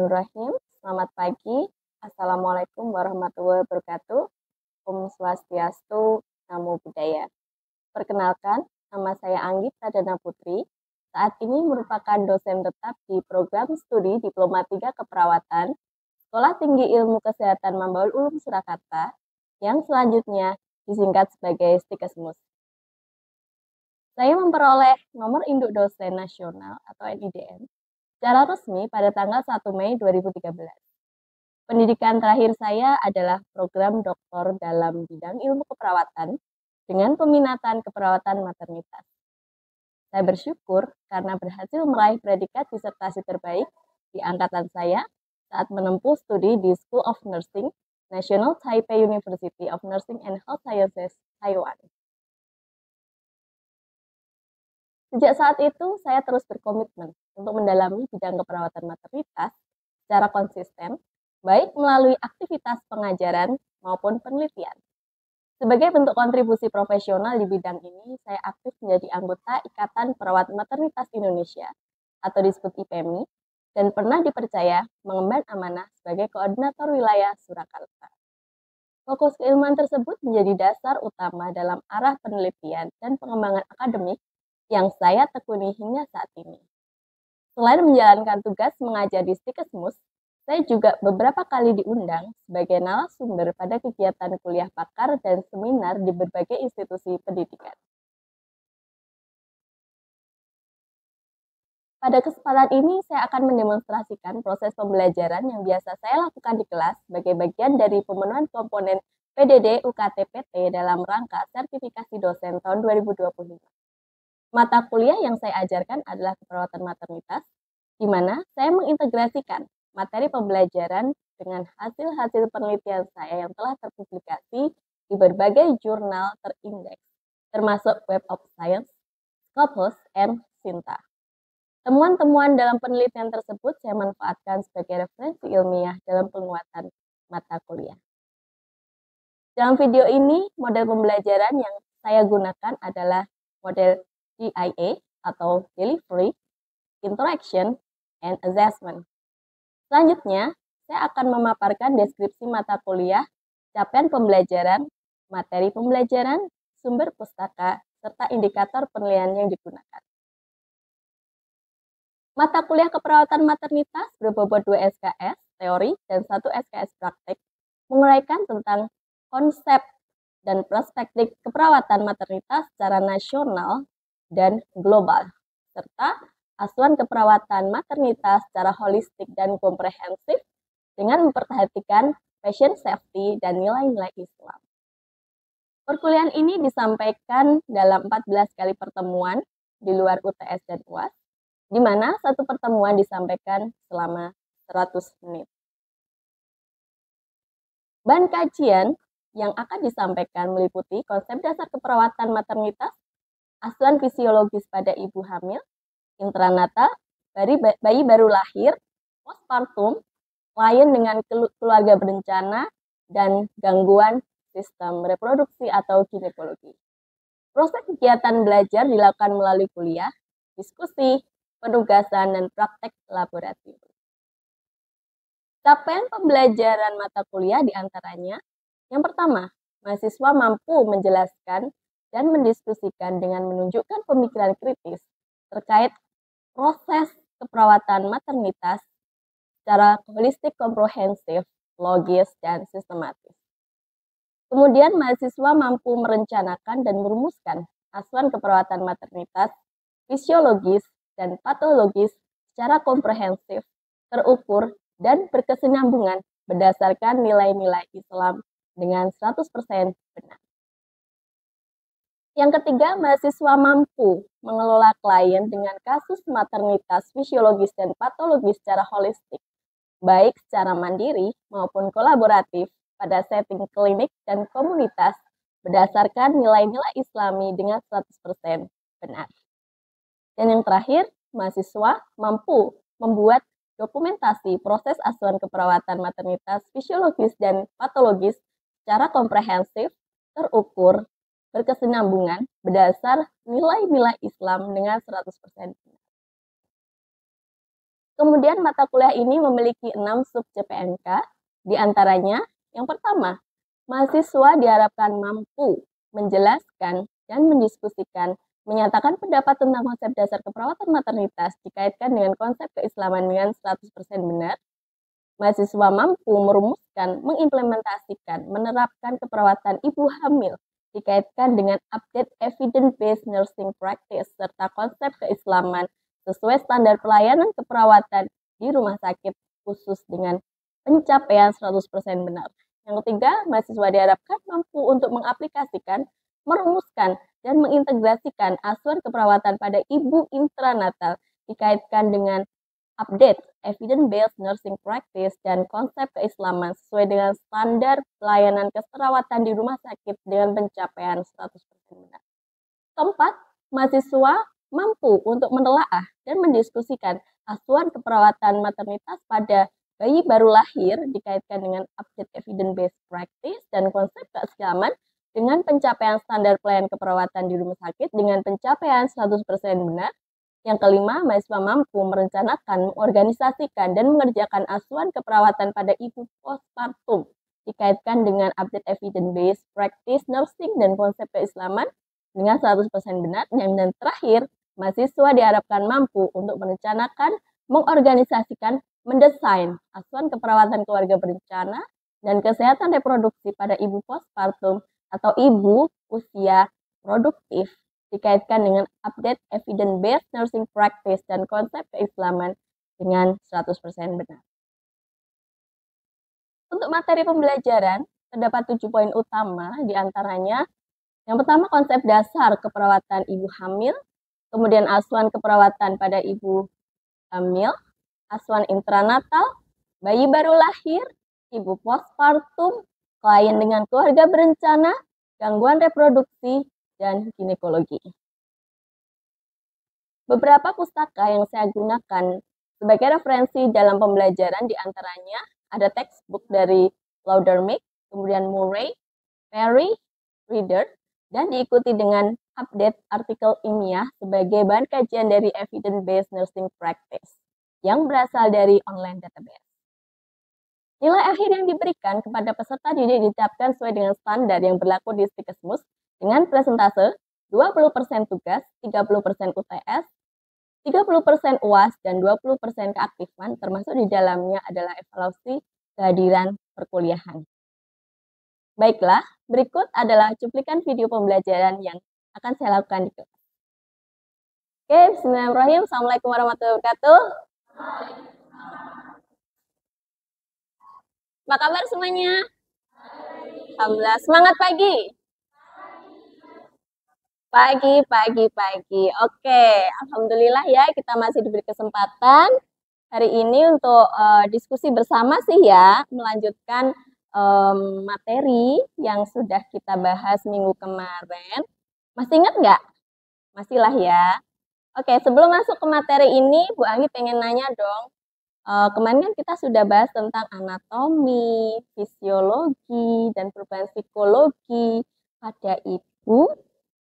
Bismillahirrahmanirrahim. Selamat pagi. Assalamualaikum warahmatullahi wabarakatuh. Om Swastiastu, Namo Buddhaya. Perkenalkan, nama saya Anggi Pradana Putri. Saat ini merupakan dosen tetap di program studi Diploma 3 Keperawatan Sekolah Tinggi Ilmu Kesehatan Mambaul Ulum Surakarta yang selanjutnya disingkat sebagai Stikesmus. Saya memperoleh nomor induk dosen nasional atau NIDN secara resmi pada tanggal 1 Mei 2013. Pendidikan terakhir saya adalah program doktor dalam bidang ilmu keperawatan dengan peminatan keperawatan maternitas. Saya bersyukur karena berhasil meraih predikat disertasi terbaik di angkatan saya saat menempuh studi di School of Nursing, National Taipei University of Nursing and Health Sciences, Taiwan. Sejak saat itu, saya terus berkomitmen untuk mendalami bidang keperawatan maternitas secara konsisten, baik melalui aktivitas pengajaran maupun penelitian. Sebagai bentuk kontribusi profesional di bidang ini, saya aktif menjadi anggota Ikatan Perawat Maternitas Indonesia atau disebut IPMI, dan pernah dipercaya mengemban amanah sebagai koordinator wilayah Surakarta. Fokus keilmuan tersebut menjadi dasar utama dalam arah penelitian dan pengembangan akademik yang saya tekuni hingga saat ini. Selain menjalankan tugas mengajar di Stikesmus, saya juga beberapa kali diundang sebagai narasumber pada kegiatan kuliah pakar dan seminar di berbagai institusi pendidikan. Pada kesempatan ini, saya akan mendemonstrasikan proses pembelajaran yang biasa saya lakukan di kelas sebagai bagian dari pemenuhan komponen PDD UKT-PT dalam rangka sertifikasi dosen tahun 2025. Mata kuliah yang saya ajarkan adalah keperawatan maternitas, di mana saya mengintegrasikan materi pembelajaran dengan hasil-hasil penelitian saya yang telah terpublikasi di berbagai jurnal terindeks, termasuk Web of Science, Scopus, and Sinta. Temuan-temuan dalam penelitian tersebut saya manfaatkan sebagai referensi ilmiah dalam penguatan mata kuliah. Dalam video ini, model pembelajaran yang saya gunakan adalah model DIA atau Delivery, Interaction, and Assessment. Selanjutnya, saya akan memaparkan deskripsi mata kuliah, capaian pembelajaran, materi pembelajaran, sumber pustaka, serta indikator penilaian yang digunakan. Mata kuliah keperawatan maternitas berbobot 2 SKS, teori, dan 1 SKS praktik, menguraikan tentang konsep dan perspektif keperawatan maternitas secara nasional dan global, serta asuhan keperawatan maternitas secara holistik dan komprehensif dengan memperhatikan patient safety dan nilai-nilai Islam. Perkuliahan ini disampaikan dalam 14 kali pertemuan di luar UTS dan UAS, di mana satu pertemuan disampaikan selama 100 menit. Bahan kajian yang akan disampaikan meliputi konsep dasar keperawatan maternitas, asuhan fisiologis pada ibu hamil, intranatal, bayi baru lahir, postpartum, klien dengan keluarga berencana, dan gangguan sistem reproduksi atau ginekologi. Proses kegiatan belajar dilakukan melalui kuliah, diskusi, penugasan, dan praktek laboratorium. Capaian pembelajaran mata kuliah diantaranya, yang pertama, mahasiswa mampu menjelaskan dan mendiskusikan dengan menunjukkan pemikiran kritis terkait proses keperawatan maternitas secara holistik, komprehensif, logis, dan sistematis. Kemudian mahasiswa mampu merencanakan dan merumuskan asuhan keperawatan maternitas, fisiologis, dan patologis secara komprehensif, terukur, dan berkesinambungan berdasarkan nilai-nilai Islam dengan 100% benar. Yang ketiga, mahasiswa mampu mengelola klien dengan kasus maternitas fisiologis dan patologis secara holistik, baik secara mandiri maupun kolaboratif pada setting klinik dan komunitas berdasarkan nilai-nilai Islami dengan 100% benar. Dan yang terakhir, mahasiswa mampu membuat dokumentasi proses asuhan keperawatan maternitas fisiologis dan patologis secara komprehensif, terukur, berkesinambungan berdasar nilai-nilai Islam dengan 100% benar. Kemudian mata kuliah ini memiliki 6 sub CPNK, di antaranya yang pertama, mahasiswa diharapkan mampu menjelaskan dan mendiskusikan, menyatakan pendapat tentang konsep dasar keperawatan maternitas dikaitkan dengan konsep keislaman dengan 100% benar. Mahasiswa mampu merumuskan, mengimplementasikan, menerapkan keperawatan ibu hamil dikaitkan dengan update evidence-based nursing practice serta konsep keislaman sesuai standar pelayanan keperawatan di rumah sakit khusus dengan pencapaian 100% benar. Yang ketiga, mahasiswa diharapkan mampu untuk mengaplikasikan, merumuskan, dan mengintegrasikan asuhan keperawatan pada ibu intranatal dikaitkan dengan update evidence-based nursing practice dan konsep keislaman sesuai dengan standar pelayanan keperawatan di rumah sakit dengan pencapaian 100% benar. Keempat, mahasiswa mampu untuk menelaah dan mendiskusikan asuhan keperawatan maternitas pada bayi baru lahir dikaitkan dengan update evidence-based practice dan konsep keislaman dengan pencapaian standar pelayanan keperawatan di rumah sakit dengan pencapaian 100% benar. Yang kelima, mahasiswa mampu merencanakan, mengorganisasikan, dan mengerjakan asuhan keperawatan pada ibu postpartum dikaitkan dengan update evidence-based practice nursing dan konsep keislaman dengan 100% benar. Dan terakhir, mahasiswa diharapkan mampu untuk merencanakan, mengorganisasikan, mendesain asuhan keperawatan keluarga berencana dan kesehatan reproduksi pada ibu postpartum atau ibu usia produktif dikaitkan dengan update evidence-based nursing practice dan konsep keislaman dengan 100% benar. Untuk materi pembelajaran, terdapat 7 poin utama, diantaranya yang pertama konsep dasar keperawatan ibu hamil, kemudian asuhan keperawatan pada ibu hamil, asuhan intranatal, bayi baru lahir, ibu postpartum, klien dengan keluarga berencana, gangguan reproduksi, dan ginekologi. Beberapa pustaka yang saya gunakan sebagai referensi dalam pembelajaran diantaranya ada textbook dari Laudermilk, kemudian Murray, Perry, Reader, dan diikuti dengan update artikel ilmiah sebagai bahan kajian dari evidence-based nursing practice yang berasal dari online database. Nilai akhir yang diberikan kepada peserta didik ditetapkan sesuai dengan standar yang berlaku di Stikesmus dengan presentase 20% tugas, 30% UTS, 30% UAS, dan 20% keaktifan, termasuk di dalamnya adalah evaluasi kehadiran perkuliahan. Baiklah, berikut adalah cuplikan video pembelajaran yang akan saya lakukan di kelas. Oke, bismillahirrahmanirrahim. Assalamualaikum warahmatullahi wabarakatuh. Apa kabar semuanya? Alhamdulillah, semangat pagi. Pagi. Oke, alhamdulillah ya kita masih diberi kesempatan hari ini untuk diskusi bersama sih ya, melanjutkan materi yang sudah kita bahas minggu kemarin. Masih ingat nggak? Masih lah ya. Oke, sebelum masuk ke materi ini, Bu Anggi pengen nanya dong. Kemarin kan kita sudah bahas tentang anatomi, fisiologi, dan perubahan psikologi pada ibu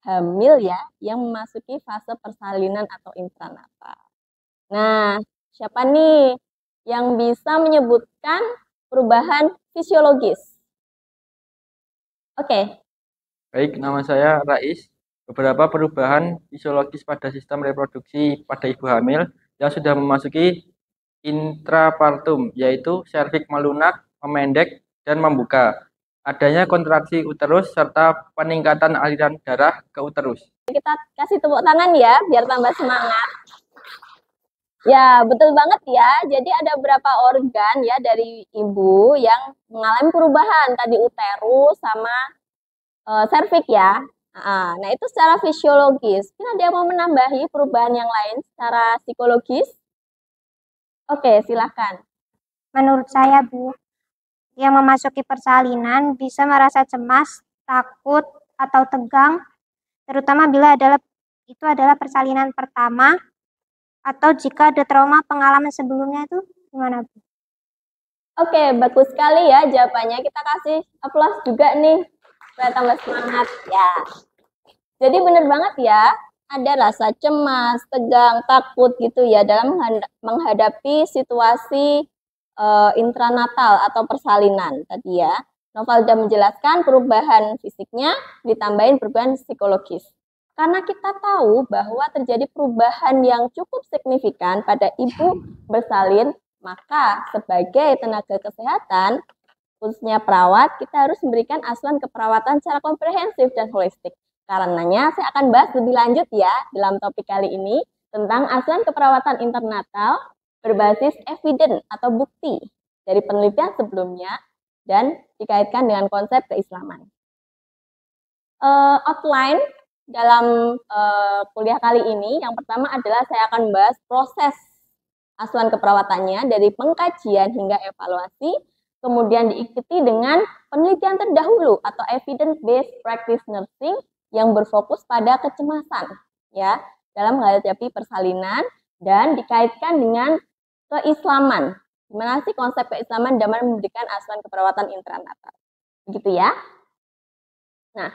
hamil ya, yang memasuki fase persalinan atau intranatal. Nah, siapa nih yang bisa menyebutkan perubahan fisiologis? Oke. Baik, nama saya Rais. Beberapa perubahan fisiologis pada sistem reproduksi pada ibu hamil yang sudah memasuki intrapartum, yaitu serviks melunak, memendek, dan membuka. Adanya kontraksi uterus serta peningkatan aliran darah ke uterus. Kita kasih tepuk tangan ya, biar tambah semangat. Ya, betul banget ya. Jadi ada beberapa organ ya dari ibu yang mengalami perubahan. Tadi uterus sama serviks ya. Nah, itu secara fisiologis. Mungkin ada yang mau menambahi perubahan yang lain secara psikologis? Oke, silahkan. Menurut saya, Bu, yang memasuki persalinan bisa merasa cemas, takut, atau tegang, terutama bila itu adalah persalinan pertama, atau jika ada trauma pengalaman sebelumnya. Itu gimana, Bu? Oke, bagus sekali ya jawabannya. Kita kasih aplaus juga nih, supaya tambah semangat ya. Jadi benar banget ya, ada rasa cemas, tegang, takut gitu ya dalam menghadapi situasi intranatal atau persalinan tadi ya. Noval sudah menjelaskan perubahan fisiknya ditambahin perubahan psikologis. Karena kita tahu bahwa terjadi perubahan yang cukup signifikan pada ibu bersalin, maka sebagai tenaga kesehatan, khususnya perawat, kita harus memberikan asuhan keperawatan secara komprehensif dan holistik. Karenanya saya akan bahas lebih lanjut ya dalam topik kali ini tentang asuhan keperawatan internatal berbasis evidence atau bukti dari penelitian sebelumnya dan dikaitkan dengan konsep keislaman. Outline dalam kuliah kali ini, yang pertama adalah saya akan membahas proses asuhan keperawatannya dari pengkajian hingga evaluasi, kemudian diikuti dengan penelitian terdahulu atau evidence-based practice nursing yang berfokus pada kecemasan ya dalam menghadapi persalinan dan dikaitkan dengan keislaman. Gimana sih konsep keislaman dalam memberikan asuhan keperawatan intranatal? Begitu ya. Nah,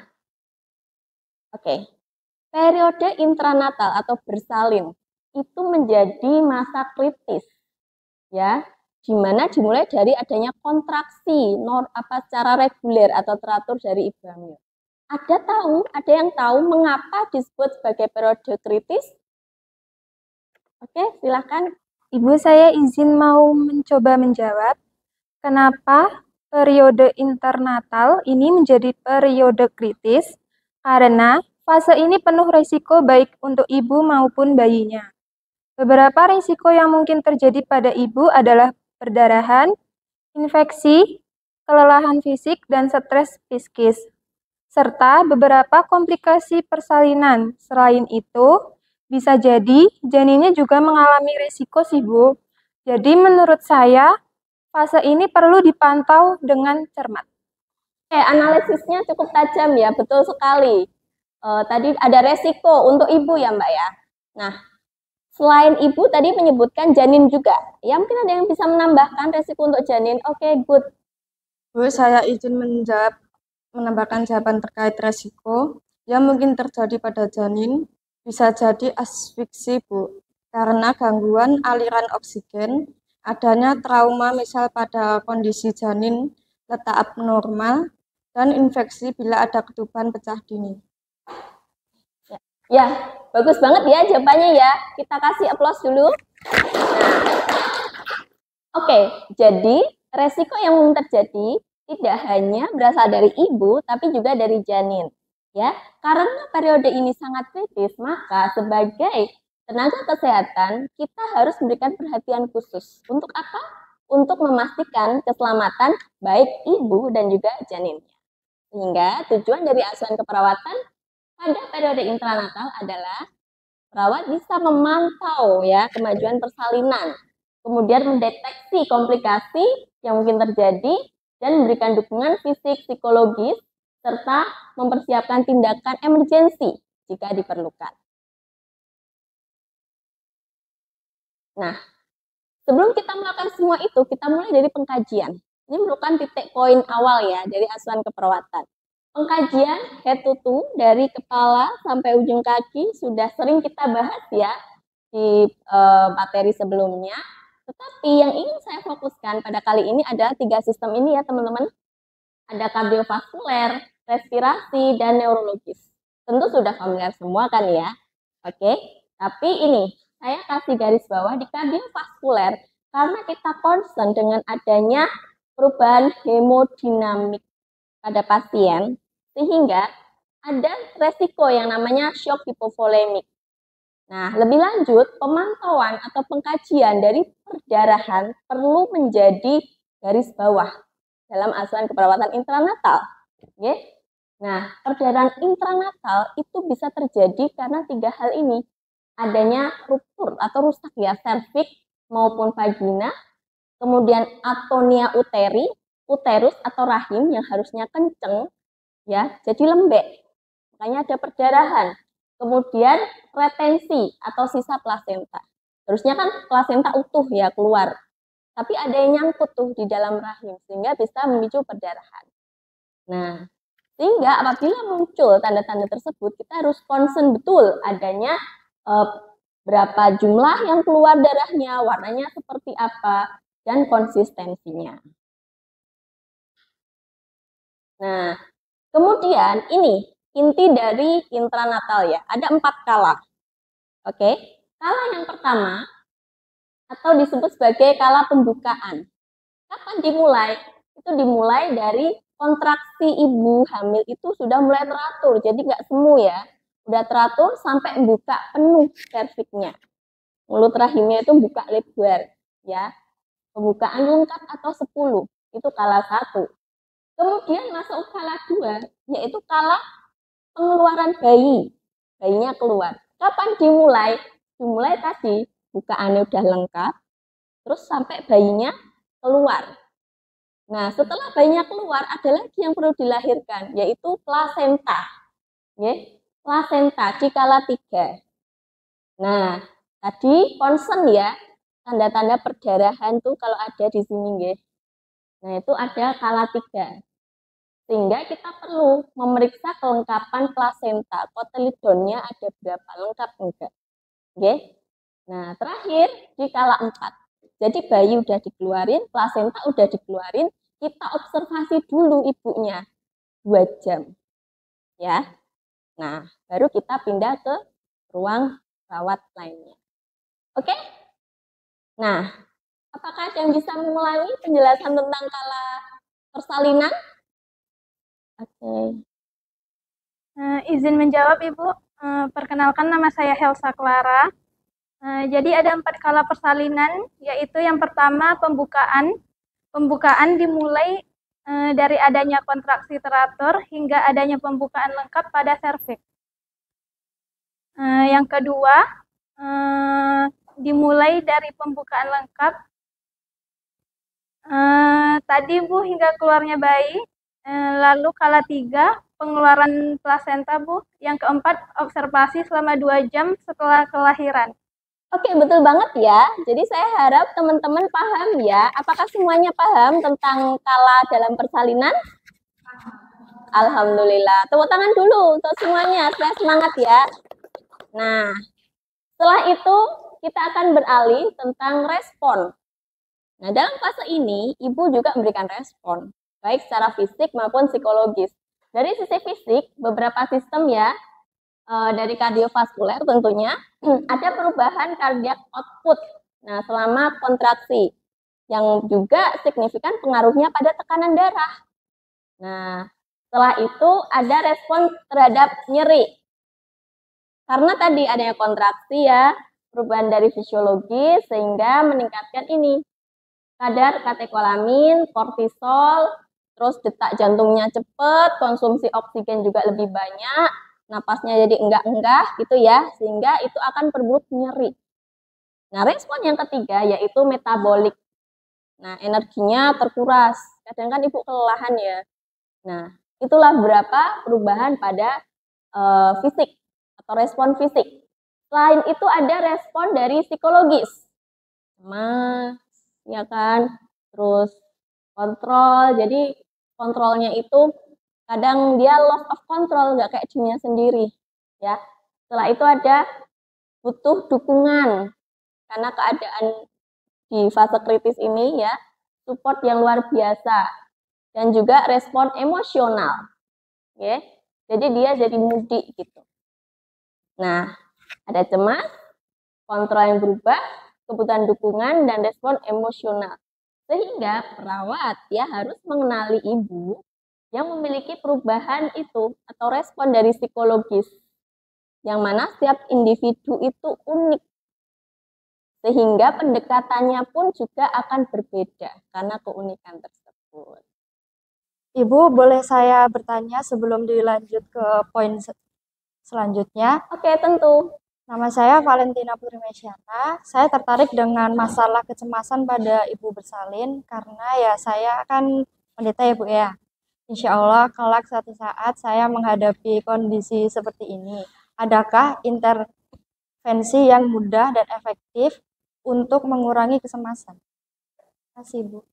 oke. Periode intranatal atau bersalin itu menjadi masa kritis ya, di mana dimulai dari adanya kontraksi secara reguler atau teratur dari ibu hamil. Ada yang tahu mengapa disebut sebagai periode kritis? Oke, silakan. Ibu, saya izin mau mencoba menjawab. Kenapa periode internatal ini menjadi periode kritis? Karena fase ini penuh risiko baik untuk ibu maupun bayinya. Beberapa risiko yang mungkin terjadi pada ibu adalah perdarahan, infeksi, kelelahan fisik, dan stres psikis, serta beberapa komplikasi persalinan. Selain itu, bisa jadi janinnya juga mengalami risiko sih, Bu. Jadi menurut saya, fase ini perlu dipantau dengan cermat. Analisisnya cukup tajam ya, betul sekali. Tadi ada resiko untuk ibu ya Mbak ya. Nah, selain ibu tadi menyebutkan janin juga. Ya mungkin ada yang bisa menambahkan resiko untuk janin. Oke, good. Bu, saya izin menambahkan jawaban terkait resiko yang mungkin terjadi pada janin. Bisa jadi asfiksi, Bu, karena gangguan aliran oksigen, adanya trauma misal pada kondisi janin letak abnormal, dan infeksi bila ada ketuban pecah dini. Ya, bagus banget ya jawabannya ya. Kita kasih aplaus dulu. Nah, oke, jadi resiko yang mungkin terjadi tidak hanya berasal dari ibu, tapi juga dari janin. Ya, karena periode ini sangat kritis, maka sebagai tenaga kesehatan kita harus memberikan perhatian khusus. Untuk apa? Untuk memastikan keselamatan baik ibu dan juga janinnya. Sehingga tujuan dari asuhan keperawatan pada periode intranatal adalah perawat bisa memantau ya kemajuan persalinan, kemudian mendeteksi komplikasi yang mungkin terjadi dan memberikan dukungan fisik, psikologis, serta mempersiapkan tindakan emergensi jika diperlukan. Nah, sebelum kita melakukan semua itu, kita mulai dari pengkajian. Ini merupakan titik poin awal ya dari asuhan keperawatan. Pengkajian head to toe dari kepala sampai ujung kaki sudah sering kita bahas ya di materi sebelumnya. Tetapi yang ingin saya fokuskan pada kali ini adalah 3 sistem ini ya teman-teman. Ada kardiovaskuler, respirasi, dan neurologis. Tentu sudah familiar semua kan ya. Oke, tapi ini saya kasih garis bawah di kardiovaskuler karena kita concern dengan adanya perubahan hemodinamik pada pasien sehingga ada resiko yang namanya shock hipovolemik. Nah, lebih lanjut, pemantauan atau pengkajian dari perdarahan perlu menjadi garis bawah dalam asuhan keperawatan intranatal. Oke? Nah, perdarahan intranatal itu bisa terjadi karena 3 hal ini. Adanya ruptur atau rusak ya serviks maupun vagina, kemudian atonia uterus atau rahim yang harusnya kenceng ya, jadi lembek. Makanya ada perdarahan. Kemudian retensi atau sisa plasenta. Harusnya kan plasenta utuh ya keluar. Tapi ada yang nyangkut tuh di dalam rahim sehingga bisa memicu perdarahan. Nah, Sehingga apabila muncul tanda-tanda tersebut, kita harus concern betul adanya berapa jumlah yang keluar darahnya, warnanya seperti apa, dan konsistensinya. Nah, kemudian ini inti dari intranatal ya, ada 4 kala. Oke, kala yang pertama atau disebut sebagai kala pembukaan. Kapan dimulai? Itu dimulai dari kontraksi ibu hamil itu sudah mulai teratur, jadi nggak semu ya, udah teratur sampai buka penuh serviknya. Mulut rahimnya itu buka lebar ya, pembukaan lengkap atau 10, itu kala 1. Kemudian masuk kala 2, yaitu kala pengeluaran bayi. Bayinya keluar. Kapan dimulai? Dimulai tadi, bukaannya udah lengkap, terus sampai bayinya keluar. Nah, setelah bayinya keluar, ada lagi yang perlu dilahirkan, yaitu plasenta. Ya, plasenta di kala 3. Nah, tadi concern ya, tanda-tanda perdarahan tuh kalau ada di sini, guys. Nah, itu ada kala 3. Sehingga kita perlu memeriksa kelengkapan plasenta. Kotelidonnya ada berapa, lengkap enggak? Oke. Nah, terakhir di kala 4. Jadi bayi udah dikeluarin, plasenta udah dikeluarin, kita observasi dulu ibunya 2 jam. Ya. Nah, baru kita pindah ke ruang rawat lainnya. Oke? Nah, apakah ada yang bisa mengulangi penjelasan tentang kala persalinan? Oke. Izin menjawab Ibu. Perkenalkan, nama saya Helsa Clara. Jadi ada 4 kala persalinan, yaitu yang pertama pembukaan. Pembukaan dimulai dari adanya kontraksi teratur hingga adanya pembukaan lengkap pada serviks. Yang kedua, dimulai dari pembukaan lengkap. Tadi Bu, hingga keluarnya bayi. Lalu kala 3, pengeluaran plasenta Bu. Yang keempat, observasi selama 2 jam setelah kelahiran. Oke, betul banget ya. Jadi saya harap teman-teman paham ya. Apakah semuanya paham tentang kala dalam persalinan? Alhamdulillah. Tepuk tangan dulu untuk semuanya. Supaya semangat ya. Nah, setelah itu kita akan beralih tentang respon. Nah, dalam fase ini, ibu juga memberikan respon, baik secara fisik maupun psikologis. Dari sisi fisik, beberapa sistem ya, dari kardiovaskuler tentunya, ada perubahan cardiac output. Nah, selama kontraksi, yang juga signifikan pengaruhnya pada tekanan darah. Nah, setelah itu ada respon terhadap nyeri. Karena tadi adanya kontraksi ya, perubahan dari fisiologi sehingga meningkatkan ini kadar katekolamin, kortisol, terus detak jantungnya cepat, konsumsi oksigen juga lebih banyak, napasnya jadi enggak-enggak gitu ya, sehingga itu akan berburuk nyeri. Nah, respon yang ketiga yaitu metabolik. Nah, energinya terkuras. Kadang kan ibu kelelahan ya. Nah, itulah beberapa perubahan pada fisik atau respon fisik. Selain itu ada respon dari psikologis. Cemas, ya kan? Terus kontrol. Jadi kontrolnya itu kadang dia loss of control, nggak kayak dirinya sendiri. Ya. Setelah itu ada butuh dukungan. Karena keadaan di fase kritis ini ya, support yang luar biasa. Dan juga respon emosional. Ya. Jadi dia jadi moody gitu. Nah, ada cemas, kontrol yang berubah, kebutuhan dukungan, dan respon emosional. Sehingga perawat ya harus mengenali ibu yang memiliki perubahan itu atau respon dari psikologis. Yang mana setiap individu itu unik. Sehingga pendekatannya pun juga akan berbeda karena keunikan tersebut. Ibu, boleh saya bertanya sebelum dilanjut ke poin selanjutnya? Oke, tentu. Nama saya Valentina Putri Mesyana. Saya tertarik dengan masalah kecemasan pada ibu bersalin karena ya saya kan pendeta ya Bu ya. Insya Allah kelak suatu saat saya menghadapi kondisi seperti ini. Adakah intervensi yang mudah dan efektif untuk mengurangi kecemasan? Terima kasih Bu.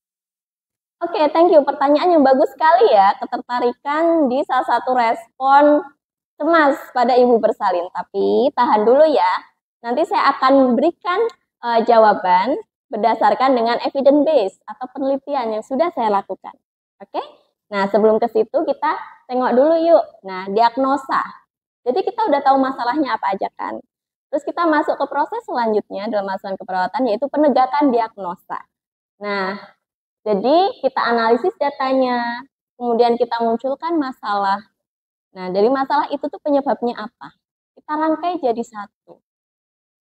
Oke, thank you. Pertanyaan yang bagus sekali ya, ketertarikan di salah satu respon cemas pada ibu bersalin. Tapi tahan dulu ya. Nanti saya akan berikan jawaban berdasarkan dengan evidence base atau penelitian yang sudah saya lakukan. Oke? Nah, sebelum ke situ kita tengok dulu yuk. Nah, diagnosa. Jadi kita udah tahu masalahnya apa aja kan. Terus kita masuk ke proses selanjutnya dalam asuhan keperawatan yaitu penegakan diagnosa. Nah, jadi kita analisis datanya, kemudian kita munculkan masalah. Nah, dari masalah itu tuh penyebabnya apa? Kita rangkai jadi satu.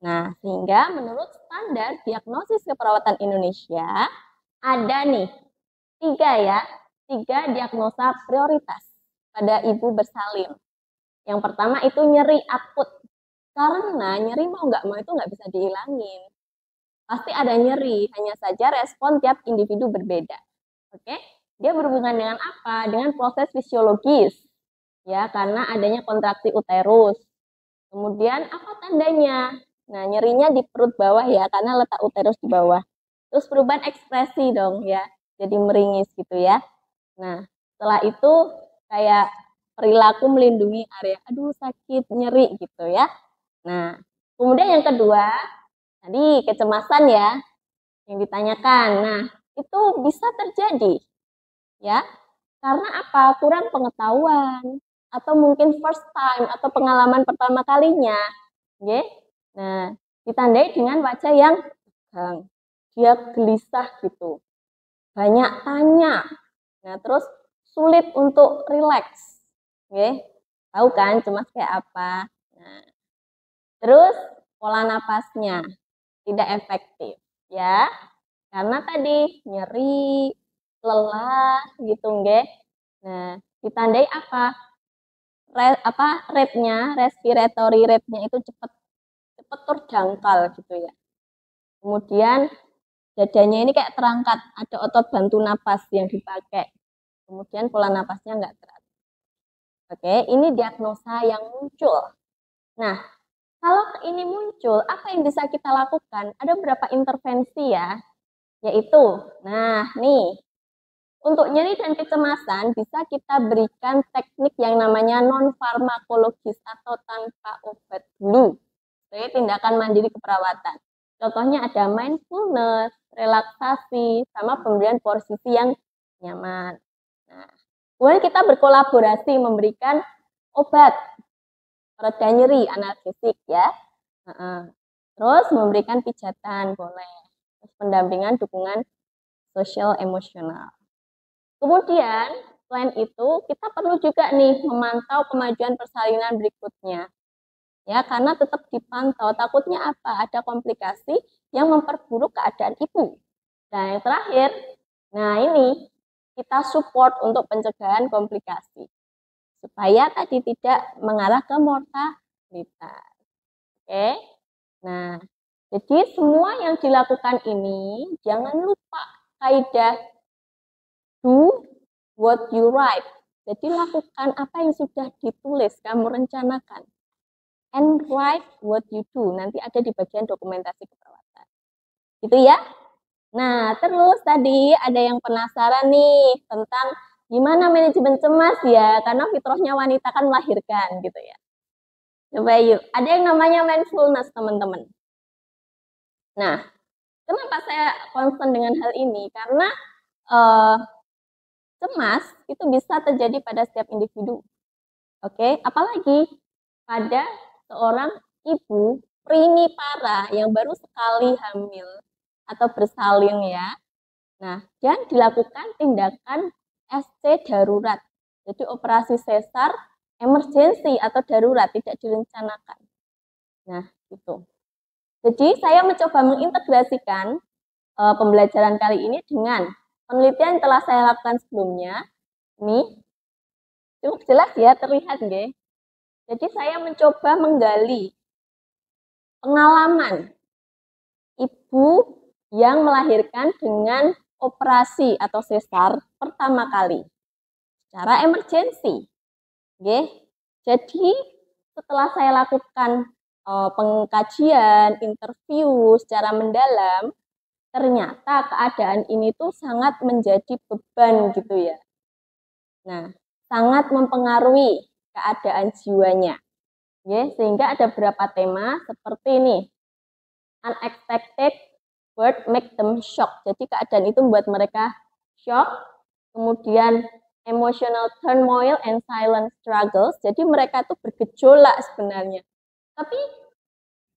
Nah, sehingga menurut standar diagnosis keperawatan Indonesia, ada nih 3 diagnosa prioritas pada ibu bersalin. Yang pertama itu nyeri akut. Karena nyeri mau nggak mau itu nggak bisa dihilangin. Pasti ada nyeri, hanya saja respon tiap individu berbeda. Oke? Dia berhubungan dengan apa? Dengan proses fisiologis. Ya, karena adanya kontraksi uterus. Kemudian apa tandanya? Nah, nyerinya di perut bawah ya, karena letak uterus di bawah. Terus perubahan ekspresi dong ya, jadi meringis gitu ya. Nah, setelah itu kayak perilaku melindungi area, aduh sakit, nyeri gitu ya. Nah, kemudian yang kedua, tadi kecemasan ya, yang ditanyakan. Nah, itu bisa terjadi ya, karena apa? Kurang pengetahuan atau mungkin first time atau pengalaman pertama kalinya. Oke? Nah, ditandai dengan wajah yang tegang. Dia gelisah gitu. Banyak tanya. Nah, terus sulit untuk rileks. Oke? Tahu kan cemas kayak apa? Nah, terus pola napasnya tidak efektif ya. Karena tadi nyeri, lelah gitu nggih. Nah, ditandai apa? Rate-nya, respiratory rate-nya itu cepat terjangkal gitu ya. Kemudian dadanya ini kayak terangkat, ada otot bantu napas yang dipakai. Kemudian pola napasnya nggak teratur. Oke, ini diagnosa yang muncul. Nah, kalau ini muncul, apa yang bisa kita lakukan? Ada beberapa intervensi ya, yaitu, nah nih, untuk nyeri dan kecemasan bisa kita berikan teknik yang namanya non-farmakologis atau tanpa obat dulu. Sebagai tindakan mandiri keperawatan. Contohnya ada mindfulness, relaksasi, sama pemberian posisi yang nyaman. Nah, kemudian kita berkolaborasi memberikan obat pereda nyeri, analgesik ya. Terus memberikan pijatan boleh. Terus pendampingan, dukungan sosial emosional. Kemudian selain itu kita perlu juga nih memantau kemajuan persalinan berikutnya. Ya, karena tetap dipantau. Takutnya apa? Ada komplikasi yang memperburuk keadaan ibu. Nah, yang terakhir, nah ini kita support untuk pencegahan komplikasi supaya tadi tidak mengarah ke mortalitas. Oke. Nah, jadi semua yang dilakukan ini jangan lupa kaidah do what you write. Jadi lakukan apa yang sudah ditulis, kamu rencanakan. And write what you do. Nanti ada di bagian dokumentasi keperawatan. Gitu ya. Nah, terus tadi ada yang penasaran nih tentang gimana manajemen cemas ya, karena fitrahnya wanita kan melahirkan gitu ya. Coba yuk, ada yang namanya mindfulness teman-teman. Nah, kenapa saya concern dengan hal ini? Karena cemas itu bisa terjadi pada setiap individu. Oke, apalagi pada seorang ibu primipara yang baru sekali hamil atau bersalin ya. Nah, dan dilakukan tindakan SC darurat. Jadi operasi sesar emergensi atau darurat tidak direncanakan. Nah, itu. Jadi saya mencoba mengintegrasikan pembelajaran kali ini dengan penelitian yang telah saya lakukan sebelumnya. Ini cukup jelas ya, terlihat nggih. Jadi saya mencoba menggali pengalaman ibu yang melahirkan dengan operasi atau sesar pertama kali secara emergensi. Oke. Jadi setelah saya lakukan pengkajian, interview secara mendalam, ternyata keadaan ini tuh sangat menjadi beban gitu ya. Nah, sangat mempengaruhi keadaan jiwanya. Ya, sehingga ada beberapa tema seperti ini. Unexpected word make them shock. Jadi keadaan itu membuat mereka shock. Kemudian emotional turmoil and silent struggles. Jadi mereka tuh bergejolak sebenarnya. Tapi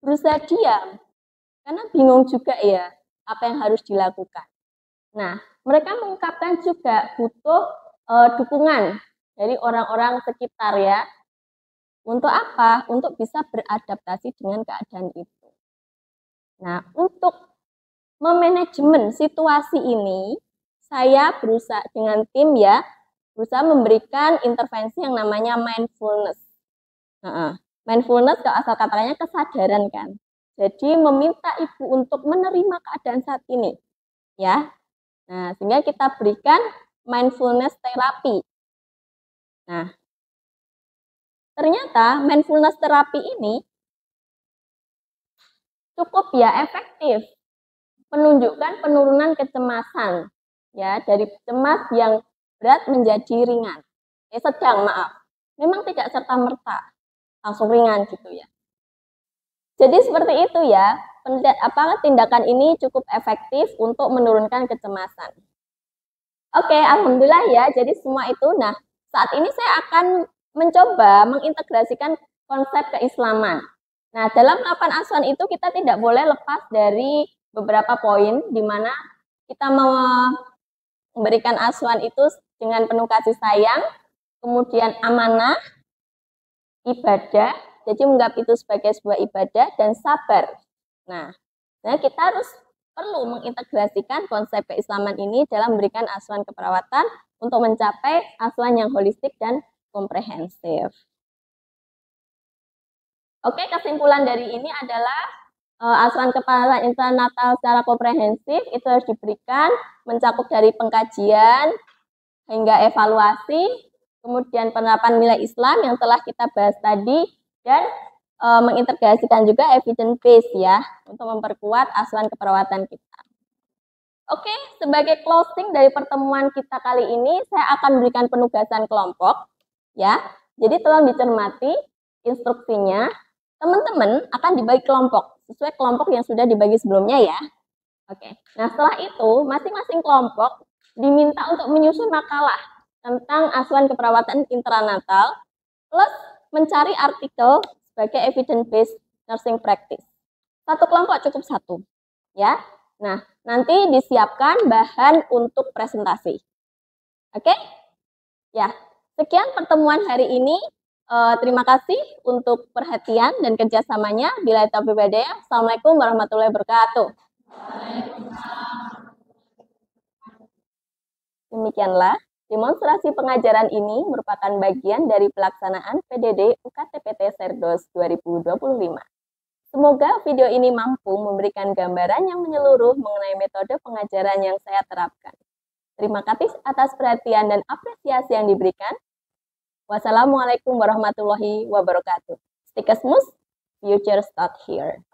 berusaha diam. Karena bingung juga ya apa yang harus dilakukan. Nah, mereka mengungkapkan juga butuh dukungan dari orang-orang sekitar ya. Untuk apa? Untuk bisa beradaptasi dengan keadaan itu. Nah, untuk memanajemen situasi ini, saya berusaha dengan tim ya, berusaha memberikan intervensi yang namanya mindfulness. Mindfulness kalau asal katanya kesadaran kan. Jadi meminta ibu untuk menerima keadaan saat ini, ya. Nah, sehingga kita berikan mindfulness terapi. Nah, ternyata mindfulness terapi ini cukup ya efektif menunjukkan penurunan kecemasan ya dari cemas yang berat menjadi ringan. Sedang, maaf. Memang tidak serta-merta langsung ringan gitu ya. Jadi seperti itu ya, tindakan ini cukup efektif untuk menurunkan kecemasan. Oke, alhamdulillah ya. Jadi semua itu, nah saat ini saya akan mencoba mengintegrasikan konsep keislaman. Nah, dalam melakukan asuhan itu kita tidak boleh lepas dari beberapa poin di mana kita memberikan asuhan itu dengan penuh kasih sayang, kemudian amanah, ibadah, jadi menganggap itu sebagai sebuah ibadah, dan sabar. Nah kita harus perlu mengintegrasikan konsep keislaman ini dalam memberikan asuhan keperawatan untuk mencapai asuhan yang holistik dan komprehensif. Oke, kesimpulan dari ini adalah asuhan keperawatan intranatal secara komprehensif itu harus diberikan mencakup dari pengkajian hingga evaluasi, kemudian penerapan nilai Islam yang telah kita bahas tadi, dan mengintegrasikan juga evidence base ya untuk memperkuat asuhan keperawatan kita. Oke, sebagai closing dari pertemuan kita kali ini, saya akan memberikan penugasan kelompok ya. Jadi tolong dicermati instruksinya. Teman-teman akan dibagi kelompok sesuai kelompok yang sudah dibagi sebelumnya ya. Oke. Nah, setelah itu masing-masing kelompok diminta untuk menyusun makalah tentang asuhan keperawatan intranatal plus mencari artikel sebagai evidence based nursing practice. Satu kelompok cukup satu, ya. Nah, nanti disiapkan bahan untuk presentasi. Oke? Ya, sekian pertemuan hari ini. Terima kasih untuk perhatian dan kerjasamanya. Bila taufiq wal hidayah. Assalamualaikum warahmatullahi wabarakatuh. Demikianlah. Demonstrasi pengajaran ini merupakan bagian dari pelaksanaan PDD UKTPT Serdos 2025. Semoga video ini mampu memberikan gambaran yang menyeluruh mengenai metode pengajaran yang saya terapkan. Terima kasih atas perhatian dan apresiasi yang diberikan. Wassalamualaikum warahmatullahi wabarakatuh. Stay smooth, future start here.